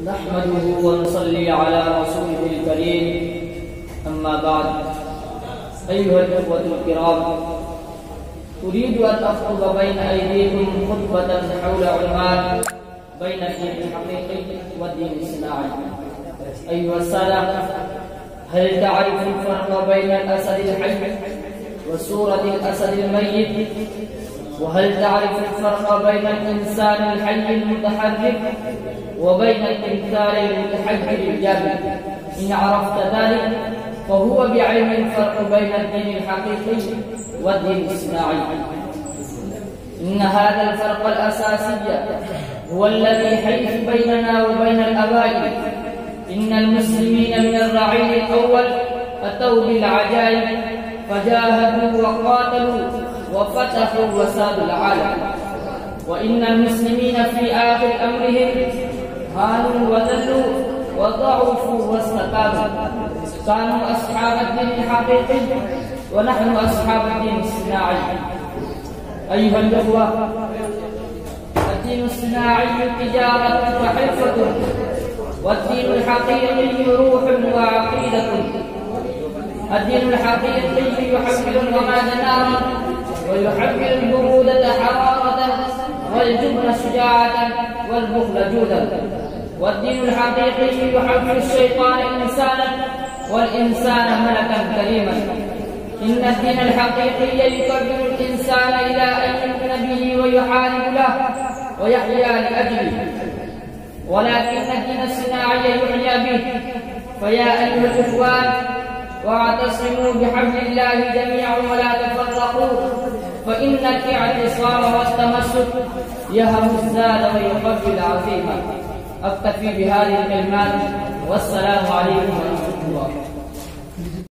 نحمده ونصلي على رسوله الكريم. أما بعد، أيها الإخوة الكرام، أريد أن أخطب بين أيديكم خطبة حول عنوان بين الدين الحقيقي والدين الصناعي. أيها السادة، هل تعرف الفرق بين الأسد الحي وصورة الأسد الميت؟ وهل تعرف الفرق بين الإنسان الحي المتحرك وبين التمثال المتحجر الجامد؟ إن عرفت ذلك فهو بعلم الفرق بين الدين الحقيقي والدين الصناعي. إن هذا الفرق الأساسي هو الذي حيث بيننا وبين الآباء. إن المسلمين من الرعيل الأول أتوا بالعجائب، فجاهدوا وقاتلوا وفتحوا وسادوا العالم. وإن المسلمين في آخر أمرهم هانوا وذلوا وضعفوا واستقاموا. كانوا أصحاب الدين الحقيقي ونحن أصحاب الدين الصناعي. أيها الأخوة، الدين الصناعي تجارة وحرفة، والدين الحقيقي روح وعقيدة. الدين الحقيقي يحمل الرماد نارا، ويحمل البرودة حرارة، والجبن شجاعة، والبخل جودا. والدين الحقيقي يحمل الشيطان إنسانا، والإنسان ملكا كريما. إن الدين الحقيقي يكبر الإنسان إلى أن يؤمن به ويحارب له ويحيا لأجله، ولكن الدين الصناعي يحيا به. فيا أيها الإخوان، واعتصموا بحبل الله جميعا ولا تفرقوا، فإن الاعتصام والتمسك يهم الزاد ويقوي العزيمة. أكتفي بهذه الكلمات، والسلام عليكم ورحمة الله.